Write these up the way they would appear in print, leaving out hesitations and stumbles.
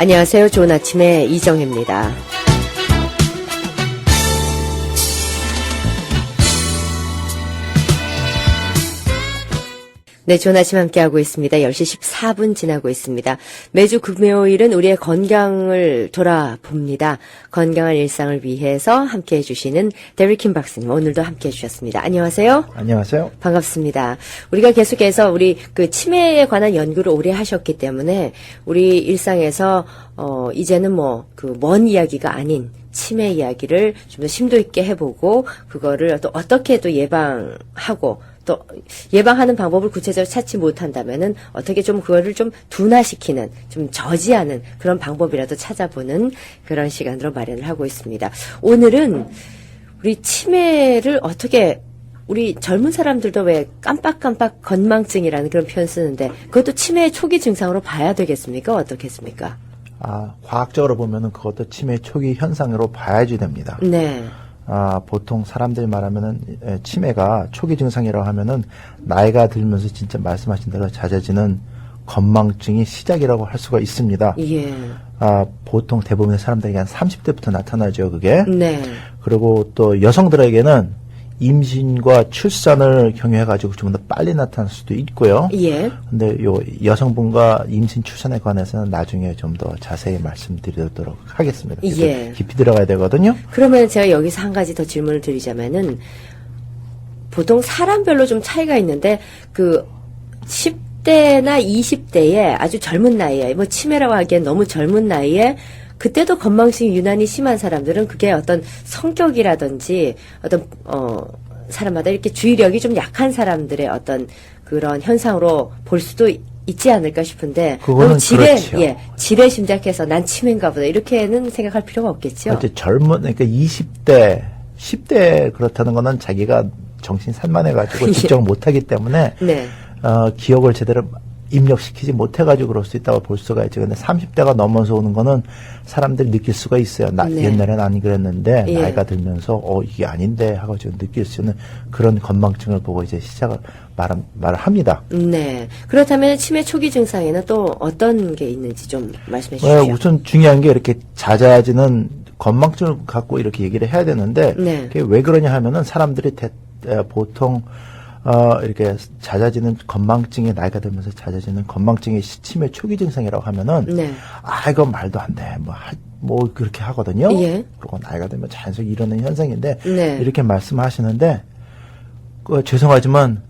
안녕하세요. 좋은 아침의 이정혜입니다. 네, 좋은 아침 함께하고 있습니다. 10시 14분 지나고 있습니다. 매주 금요일은 우리의 건강을 돌아봅니다. 건강한 일상을 위해서 함께해 주시는 데리킴 박사님, 오늘도 함께해 주셨습니다. 안녕하세요. 안녕하세요. 반갑습니다. 우리가 계속해서 우리 치매에 관한 연구를 오래 하셨기 때문에 우리 일상에서 이제는 먼 이야기가 아닌 치매 이야기를 좀 더 심도 있게 해보고 그거를 또 어떻게 또 예방하고 또 예방하는 방법을 구체적으로 찾지 못한다면은 어떻게 좀 그거를 좀 둔화시키는, 좀 저지하는 그런 방법이라도 찾아보는 그런 시간으로 마련을 하고 있습니다. 오늘은 우리 치매를 어떻게, 우리 젊은 사람들도 왜 깜빡깜빡 건망증이라는 그런 표현 쓰는데 그것도 치매의 초기 증상으로 봐야 되겠습니까? 어떻겠습니까? 과학적으로 보면은 그것도 치매 초기 현상으로 봐야지 됩니다. 네. 보통 사람들이 말하면은 치매가 초기 증상이라고 하면은 나이가 들면서 진짜 말씀하신 대로 잦아지는 건망증이 시작이라고 할 수가 있습니다. 예. 보통 대부분의 사람들에게 한 30대부터 나타나죠, 그게. 네. 그리고 또 여성들에게는 임신과 출산을 경유해가지고 좀 더 빨리 나타날 수도 있고요. 예. 근데 여성분과 임신 출산에 관해서는 나중에 좀 더 자세히 말씀드리도록 하겠습니다. 예. 깊이 들어가야 되거든요. 그러면 제가 여기서 한 가지 더 질문을 드리자면은 보통 사람별로 좀 차이가 있는데 10대나 20대에 아주 젊은 나이에 치매라고 하기엔 너무 젊은 나이에 그때도 건망증이 유난히 심한 사람들은 그게 어떤 성격이라든지 어떤 사람마다 이렇게 주의력이 좀 약한 사람들의 어떤 그런 현상으로 볼 수도 있지 않을까 싶은데 그거는 그렇죠. 지레 심작해서 난 치매인가 보다 이렇게는 생각할 필요가 없겠죠. 그러니까 20대, 10대 그렇다는 거는 자기가 정신 산만해가지고 집중을 못하기 때문에 네. 기억을 제대로 입력시키지 못해가지고 그럴 수 있다고 볼 수가 있죠. 근데 30대가 넘어서 오는 거는 사람들이 느낄 수가 있어요. 네. 옛날엔 안 그랬는데, 예. 나이가 들면서, 이게 아닌데, 하고 지금 느낄 수 있는 그런 건망증을 보고 이제 시작을 말을 합니다. 네. 그렇다면 치매 초기 증상에는 또 어떤 게 있는지 좀 말씀해 주십시오. 우선 중요한 게 이렇게 잦아지는 건망증을 갖고 이렇게 얘기를 해야 되는데, 네. 그게 왜 그러냐 하면은 사람들이 보통 이렇게 잦아지는 건망증이 나이가 들면서 잦아지는 건망증이 치매 초기 증상이라고 하면은 네. 이건 말도 안 돼. 그렇게 하거든요. 예. 그리고 나이가 들면 자연스럽게 일어나는 현상인데 네. 이렇게 말씀하시는데 죄송하지만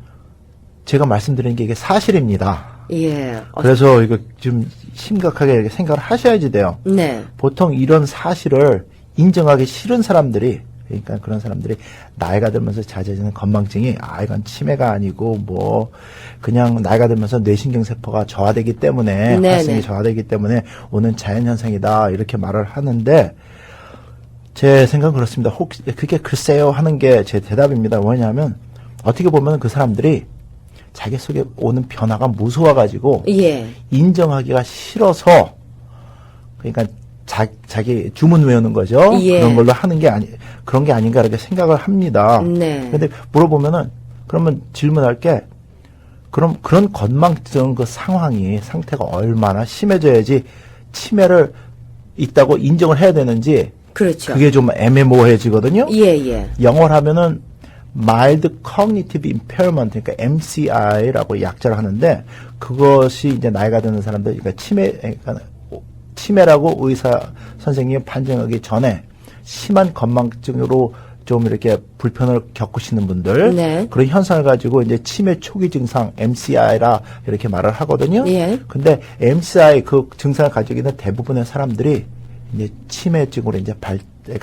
제가 말씀드리는 게 이게 사실입니다. 예. 그래서 이거 좀 심각하게 이렇게 생각을 하셔야지 돼요. 네. 보통 이런 사실을 인정하기 싫은 사람들이, 그러니까 그런 사람들이 나이가 들면서 잦아지는 건망증이 이건 치매가 아니고 그냥 나이가 들면서 뇌신경세포가 저하되기 때문에 활성이 저하되기 때문에 오는 자연현상이다 이렇게 말을 하는데 제 생각은 그렇습니다. 혹시 그게 글쎄요 하는 게 제 대답입니다. 뭐냐면 어떻게 보면 그 사람들이 자기 속에 오는 변화가 무서워가지고 예. 인정하기가 싫어서 그러니까 자기 주문 외우는 거죠. 예. 그런 걸로 하는 게 그런 게 아닌가 이렇게 생각을 합니다. 네. 근데 물어보면은 그러면 질문할 게 그런 건망증 상태가 얼마나 심해져야지 치매를 있다고 인정을 해야 되는지 그렇죠. 그게 좀 애매모호해지거든요. 예. 영어로 하면은 mild cognitive impairment, 그러니까 MCI라고 약자를 하는데 그것이 이제 나이가 드는 사람들, 그러니까 치매라고 의사 선생님이 판정하기 전에 심한 건망증으로 좀 이렇게 불편을 겪으시는 분들, 네. 그런 현상을 가지고 이제 치매 초기 증상 MCI라 이렇게 말을 하거든요. 예. 근데 MCI 그 증상을 가지고 있는 대부분의 사람들이 이제 치매증으로 이제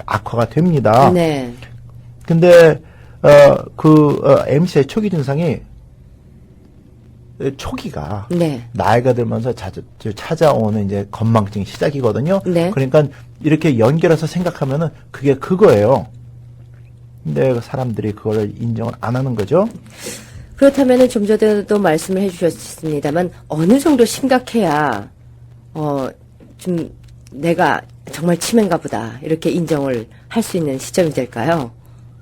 악화가 됩니다. 네. 근데 MCI 초기 증상이 초기가 네. 나이가 들면서 찾아오는 이제 건망증이 시작이거든요. 네. 그러니까 이렇게 연결해서 생각하면은 그게 그거예요. 근데 사람들이 그걸 인정을 안 하는 거죠. 그렇다면은 좀 전에도 말씀을 해주셨습니다만 어느 정도 심각해야 좀 내가 정말 치매인가 보다 이렇게 인정을 할 수 있는 시점이 될까요?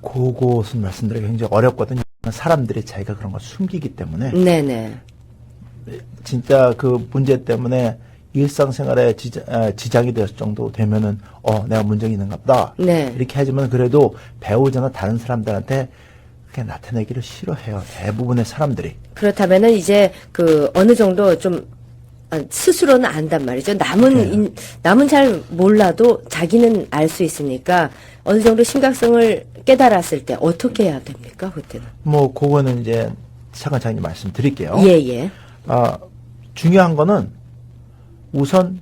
그것은 말씀드리기 굉장히 어렵거든요. 사람들이 자기가 그런 걸 숨기기 때문에 네네. 진짜 그 문제 때문에 일상생활에 지장이 될 정도 되면은 내가 문제가 있는가 보다. 네. 이렇게 하지만 그래도 배우자나 다른 사람들한테 그렇게 나타내기를 싫어해요. 대부분의 사람들이. 그렇다면은 이제 그 어느 정도 좀 스스로는 안단 말이죠. 남은 잘 몰라도 자기는 알 수 있으니까 어느 정도 심각성을 깨달았을 때 어떻게 해야 됩니까? 그때는. 뭐 그거는 이제 차근차근 말씀드릴게요. 예. 중요한 거는 우선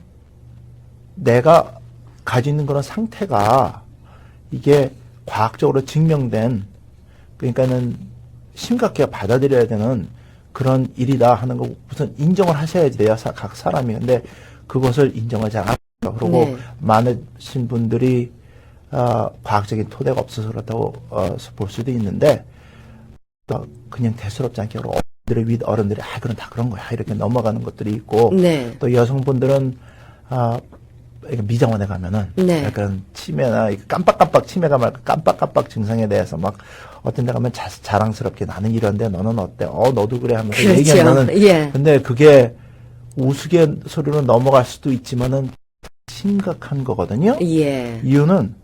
내가 가지고 있는 그런 상태가 이게 과학적으로 증명된, 그러니까는 심각하게 받아들여야 되는 그런 일이다 하는 거 우선 인정을 하셔야 돼요, 각 사람이. 근데 그것을 인정하지 않아요. 그리고 네. 많으신 분들이 과학적인 토대가 없어서 그렇다고 볼 수도 있는데, 또 그냥 대수롭지 않게 어른들이 그럼 다 그런 거야 이렇게 넘어가는 것들이 있고, 네. 또 여성분들은 미장원에 가면은 네. 약간 치매나 깜빡깜빡 치매가 말고 깜빡깜빡 증상에 대해서 막 어떤 데 가면 자랑스럽게 나는 이런데 너는 어때? 너도 그래 하면서 그렇죠. 얘기하면은 예. 근데 그게 우스갯소리로 넘어갈 수도 있지만은 심각한 거거든요. 예. 이유는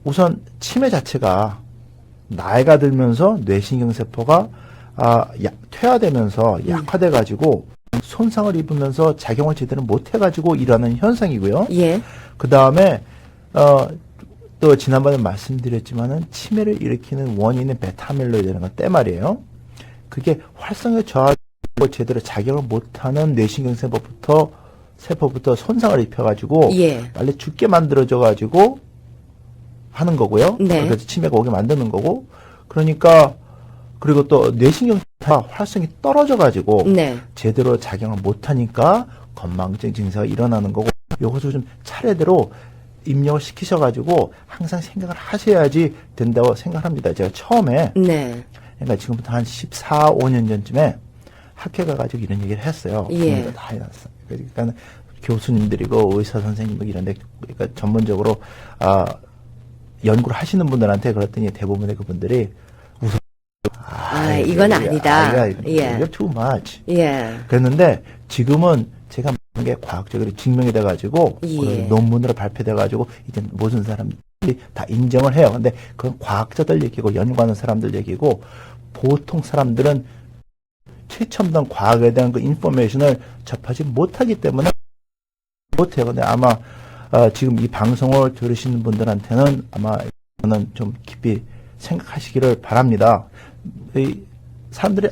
우선 치매 자체가 나이가 들면서 뇌신경세포가 퇴화되면서 약화돼 가지고 손상을 입으면서 작용을 제대로 못 해가지고 일어나는 현상이고요. 예. 그 다음에 또 지난번에 말씀드렸지만은 치매를 일으키는 원인은 베타밀로이드라는 건 때 말이에요. 그게 활성에 저하고 제대로 작용을 못하는 뇌신경세포부터 손상을 입혀가지고 예. 빨리 죽게 만들어져가지고 하는 거고요. 네. 그래서 치매가 오게 만드는 거고. 그러니까 그리고 또 뇌신경세포가 활성이 떨어져가지고 네. 제대로 작용을 못하니까 건망증 증세가 일어나는 거고, 요것을 좀 차례대로 입력을 시키셔가지고 항상 생각을 하셔야지 된다고 생각합니다. 제가 처음에 네. 그러니까 지금부터 한 14, 5년 전쯤에 학회 가가지고 이런 얘기를 했어요. 예. 다 해놨어요. 그러니까 교수님들이고 의사 선생님 이런데 그러니까 전문적으로 연구를 하시는 분들한테 그랬더니 대부분의 그분들이 우선 이건 아니다. 예. You're too much. 예. 그랬는데 지금은 제가 하는 게 과학적으로 증명이 돼가지고 예. 논문으로 발표돼가지고 이제 모든 사람들이 다 인정을 해요. 근데 그건 과학자들 얘기고 연구하는 사람들 얘기고, 보통 사람들은 최첨단 과학에 대한 그 인포메이션을 접하지 못하기 때문에 못해요. 근데 아마 지금 이 방송을 들으시는 분들한테는 아마 저는 좀 깊이 생각하시기를 바랍니다. 사람들이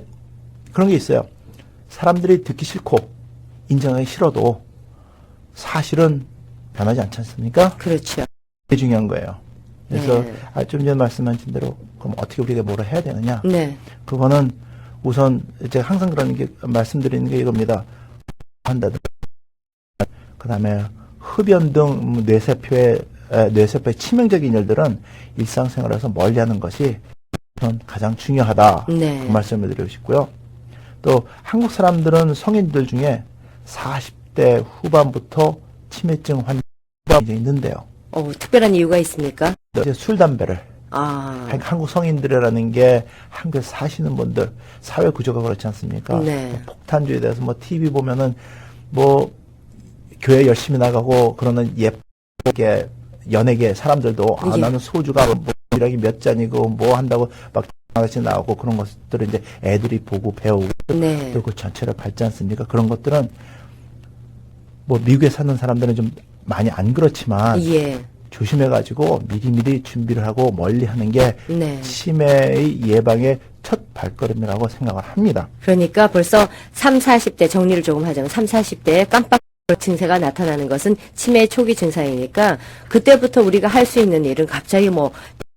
그런 게 있어요. 사람들이 듣기 싫고 인정하기 싫어도 사실은 변하지 않지 않습니까? 그렇죠. 그게 중요한 거예요. 그래서 네. 좀 전에 말씀하신 대로 그럼 어떻게 우리가 뭐를 해야 되느냐? 네. 그거는 우선 제가 항상 그러는 게 말씀드리는 게 이겁니다. 한다든가 그다음에 흡연 등 뇌세포의 치명적인 일들은 일상생활에서 멀리하는 것이 가장 중요하다. 네. 그 말씀을 드리고 싶고요. 또 한국 사람들은 성인들 중에 40대 후반부터 치매증 환자가 이제 있는데요. 특별한 이유가 있습니까? 이제 술, 담배를 한국 성인들이라는 게 한국에 사시는 분들 사회 구조가 그렇지 않습니까? 네. 폭탄주에 대해서 TV 보면은 교회 열심히 나가고 그러는 예쁘게 연예계 사람들도 예. 나는 소주가 이라기 몇 잔이고 뭐 한다고 막 아저씨 나오고 그런 것들을 이제 애들이 보고 배우고 네. 또 그 전체를 밟지 않습니까? 그런 것들은 미국에 사는 사람들은 좀 많이 안 그렇지만 예. 조심해가지고 미리미리 준비를 하고 멀리 하는 게 네. 치매의 예방의 첫 발걸음이라고 생각을 합니다. 그러니까 벌써 3, 40대 정리를 조금 하자면 3, 40대에 깜빡 증세가 나타나는 것은 치매의 초기 증상이니까 그때부터 우리가 할 수 있는 일은 갑자기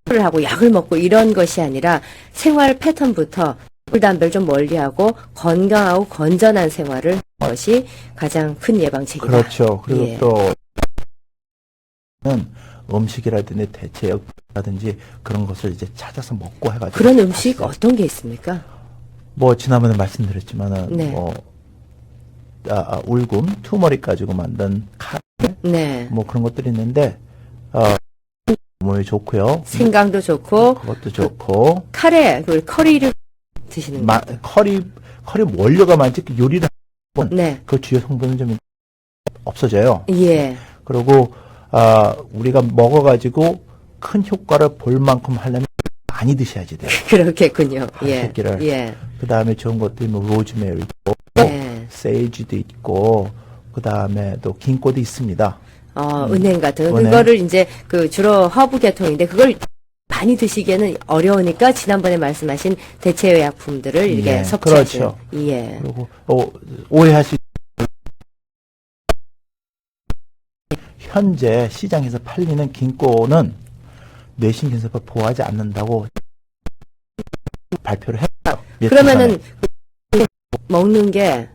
를 하고 약을 먹고 이런 것이 아니라 생활 패턴부터 술, 담배를 좀 멀리하고 건강하고 건전한 생활을 하는 것이 가장 큰 예방책이다. 그렇죠. 그리고 예. 또 음식이라든지 대체육이라든지 그런 것을 이제 찾아서 먹고 해가지고 그런 음식 어떤 게 있습니까? 지난번에 말씀드렸지만은 네. 울금, 투머릭 가지고 만든 카레 네. 그런 것들이 있는데 몸에 좋고요. 생강도 좋고 그것도 좋고 카레, 커리를 드시는 거. 커리 원료가 많지 요리를 하면 네. 그 주요 성분은 좀 없어져요. 예. 그리고 우리가 먹어가지고 큰 효과를 볼 만큼 하려면 많이 드셔야지 돼요. 그렇겠군요. 예. 새끼를. 예. 그 다음에 좋은 것들이 뭐 로즈메리 있고, 예. 세이지도 있고, 그 다음에 또 긴꼬도 있습니다. 은행 같은 거. 은행. 그거를 이제 그 주로 허브 계통인데 그걸 많이 드시기에는 어려우니까 지난번에 말씀하신 대체의약품들을 이렇게 예, 섭취하시는. 그렇죠. 예. 그리고 오해하시 현재 시장에서 팔리는 긴꼬는 뇌신경세포 보호하지 않는다고 발표를 했어요. 며칠 그러면은 전에. 먹는 게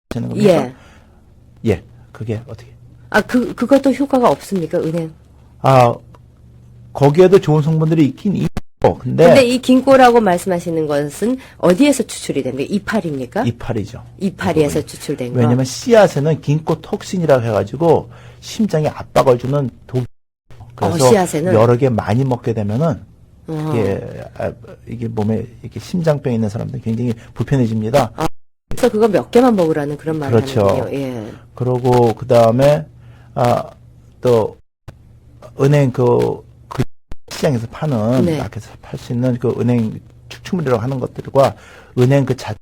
하시는 겁니까? 예. 예, 그게 어떻게? 그것도 효과가 없습니까, 은행? 거기에도 좋은 성분들이 있긴 있고, 근데 이 긴꼬라고 말씀하시는 것은 어디에서 추출이 됩니까? 이파리입니까? 이파리죠. 이파리에서 추출된 거. 왜냐면 씨앗에는 긴꼬톡신이라고 해가지고 심장에 압박을 주는 독. 그래서 씨앗에는? 여러 개 많이 먹게 되면은 어. 이게 몸에 이렇게 심장병 있는 사람들 굉장히 불편해집니다. 그래서 그거 몇 개만 먹으라는 그런 말을 그렇죠. 하는군요. 예. 그러고 그 다음에 또 은행 그 시장에서 파는 네. 마켓에서 팔 수 있는 그 은행 축축물이라고 하는 것들과 은행 그 자체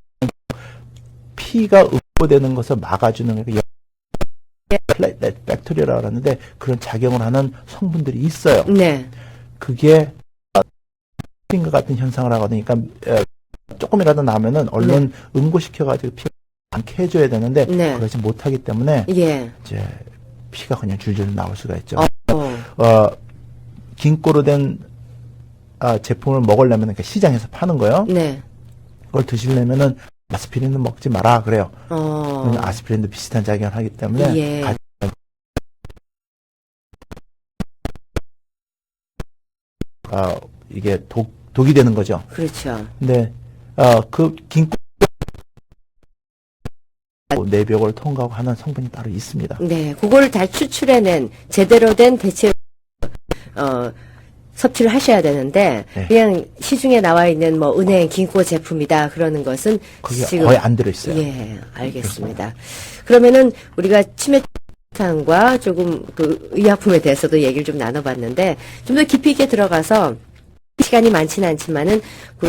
피가 응고되는 것을 막아주는 그 플레이렛 팩토리라고 하는데 그런 작용을 하는 성분들이 있어요. 네. 그게 것 같은 현상을 하거든요. 그러니까 조금이라도 나면은 얼른 응고시켜가지고 피가 않게 해줘야 되는데 네. 그러지 못하기 때문에 예. 이제 피가 그냥 줄줄 나올 수가 있죠. 긴꼬로 된 제품을 먹으려면 그러니까 시장에서 파는 거요. 네. 그걸 드시려면은 아스피린은 먹지 마라 그래요. 왜냐면 아스피린도 비슷한 작용을 하기 때문에 예. 이게 독이 되는 거죠. 그렇죠. 근데 그 긴꼬 내벽을 통과하고 하는 성분이 따로 있습니다. 네. 그걸 다 추출해낸 제대로 된 대체 섭취를 하셔야 되는데 네. 그냥 시중에 나와 있는 뭐 은행 긴꼬 제품이다 그러는 것은 그게 지금 거의 안 들어있어요. 예, 알겠습니다. 그러면은 우리가 치매상과 조금 그 의약품에 대해서도 얘기를 좀 나눠봤는데 좀 더 깊이 있게 들어가서 시간이 많지는 않지만은 그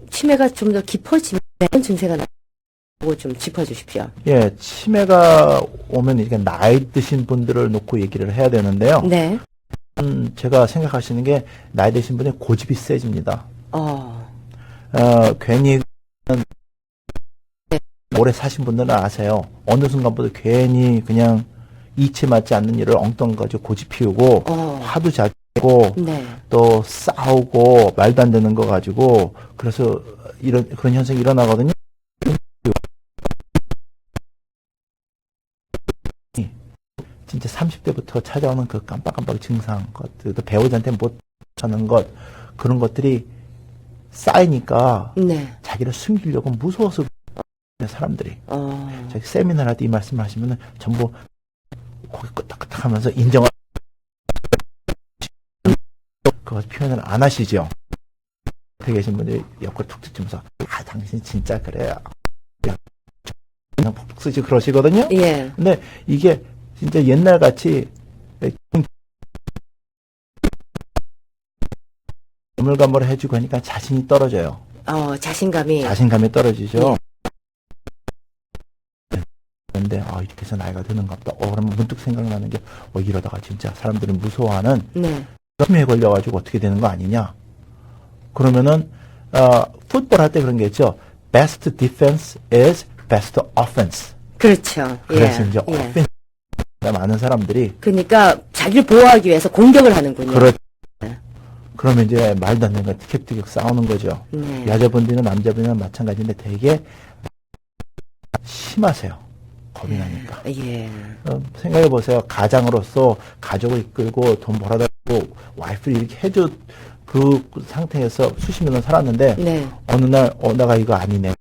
치매가 좀 더 깊어지면 증세가 나고 좀 짚어주십시오. 예, 치매가 오면 이게 나이 드신 분들을 놓고 얘기를 해야 되는데요. 네. 제가 생각하시는 게 나이 드신 분의 고집이 세집니다. 괜히 오래 사신 분들은 아세요. 어느 순간부터 괜히 그냥 이치 맞지 않는 일을 엉뚱 가지고 고집 피우고 화도 자고 네. 또 싸우고 말도 안 되는 거 가지고 그래서 그런 현상이 일어나거든요. 진짜 30대부터 찾아오는 그 깜빡깜빡 증상, 것들도 배우자한테 못 하는 것, 그런 것들이 쌓이니까 네. 자기를 숨기려고 무서워서 사람들이. 저기 세미나를 할 때 이 말씀을 하시면은 전부 고개 끄덕끄덕 하면서 인정을 그거 표현을 안 하시죠. 옆에 계신 분들이 옆구리 툭 치면서 당신 진짜 그래요. 그냥 푹푹 쓰지 그러시거든요. 예. 근데 이게 진짜 옛날 같이 가물가물 해주고 하니까 자신이 떨어져요. 자신감이 떨어지죠. 근데 이렇게 해서 나이가 드는가 보다. 그러면 문득 생각나는 게 이러다가 진짜 사람들이 무서워하는 네. 치매에 걸려가지고 어떻게 되는 거 아니냐. 그러면은 풋볼 할 때 그런 게 있죠. Best defense is best offense. 그렇죠. 그래서 예. 이제 예. offense 많은 사람들이 그러니까 자기를 보호하기 위해서 공격을 하는군요. 그러면 이제 말도 안 되는 거 티격태격 싸우는 거죠. 네. 여자분들이나 남자분이나 마찬가지인데 되게 심하세요. 겁이 나니까. 예. 생각해 보세요. 가장으로서 가족을 이끌고 돈 벌어다 고 와이프를 이렇게 해줘 그 상태에서 수십 년을 살았는데 네. 어느 날 내가 이거 아니네.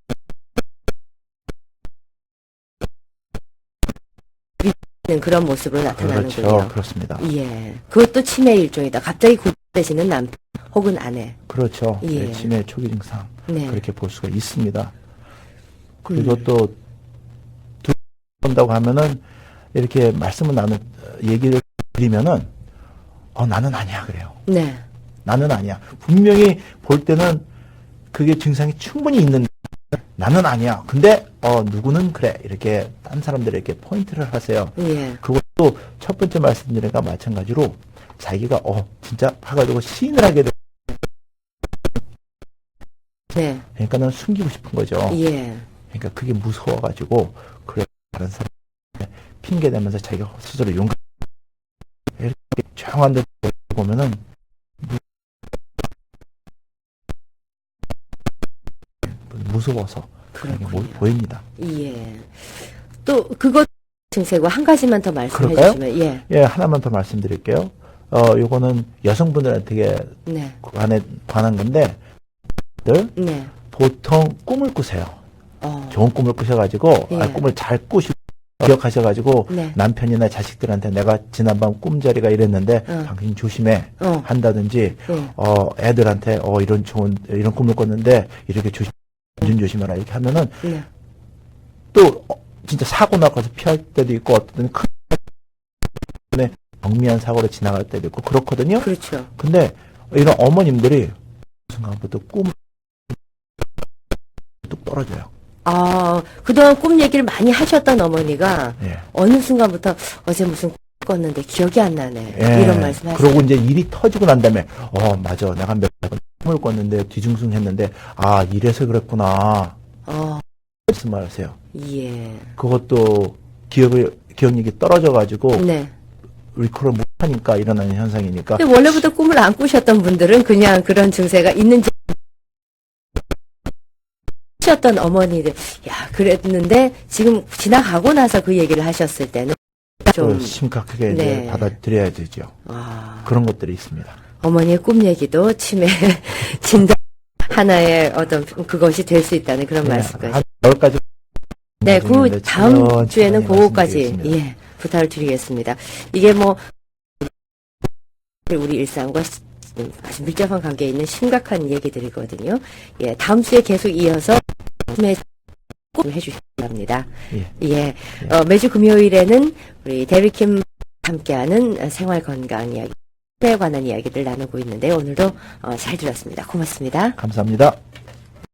그런 모습으로 나타나는군요. 그렇죠. 그렇습니다. 예. 그것도 치매의 일종이다. 갑자기 고되시는 남편 혹은 아내. 그렇죠. 예. 치매 초기 증상 네. 그렇게 볼 수가 있습니다. 그리고 또 본다고 하면은 이렇게 말씀을 얘기를 드리면은 나는 아니야 그래요. 네. 나는 아니야. 분명히 볼 때는 그게 증상이 충분히 있는데 나는 아니야. 근데 누구는 그래. 이렇게 딴 사람들에게 포인트를 하세요. 예. 그것도 첫 번째 말씀드린 것과 마찬가지로 자기가 진짜 해가지고 시인을 하게 돼. 네. 그러니까는 숨기고 싶은 거죠. 예. 그러니까 그게 무서워가지고 그래 다른 사람 핑계 대면서 자기가 스스로 용감 이렇게 조용한 데 보면은 무서워서 그런 게 그렇군요. 보입니다. 예. 또 그것 증세고 한 가지만 더 말씀해 그럴까요? 주시면 예. 예, 하나만 더 말씀드릴게요. 요거는 여성분들한테 네. 관한 건데, 네. 보통 꿈을 꾸세요. 좋은 꿈을 꾸셔가지고, 예. 꿈을 잘 꾸시고, 기억하셔가지고, 네. 남편이나 자식들한테 내가 지난밤 꿈자리가 이랬는데, 당신 조심해. 한다든지, 예. 애들한테, 이런 꿈을 꿨는데, 이렇게 조심해라. 이렇게 하면은, 네. 또, 진짜 사고 나가서 피할 때도 있고, 어떤 큰, 경미한 사고로 지나갈 때도 있고, 그렇거든요. 그렇죠. 근데, 이런 어머님들이, 순간부터 뚝 떨어져요. 그동안 꿈 얘기를 많이 하셨던 어머니가 예. 어느 순간부터 어제 무슨 꿈 꿨는데 기억이 안 나네. 예. 이런 말씀 하세요. 그러고 이제 일이 터지고 난 다음에, 맞아. 내가 몇 번 꿈을 꿨는데, 뒤숭숭 했는데, 이래서 그랬구나. 말씀하세요. 예. 그것도 기억력이 떨어져가지고, 네. 리콜을 못하니까 일어나는 현상이니까. 근데 원래부터 꿈을 안 꾸셨던 분들은 그냥 그런 증세가 있는지 하셨던 어머니들, 그랬는데 지금 지나가고 나서 그 얘기를 하셨을 때는 좀 심각하게 네. 이제 받아들여야 되죠. 그런 것들이 있습니다. 어머니의 꿈 얘기도 치매 진단 하나의 어떤 그것이 될 수 있다는 그런 말씀까지. 한 10가지. 네, 그 다음 주에는 그거까지 부탁을 드리겠습니다. 이게 우리 일상과 아주 밀접한 관계에 있는 심각한 얘기들이거든요. 예, 다음 주에 계속 이어서 꼭 해주시기 바랍니다. 예. 매주 금요일에는 우리 데비킴 함께하는 생활 건강 이야기에 관한 이야기들 나누고 있는데 오늘도 잘 들었습니다. 고맙습니다. 감사합니다.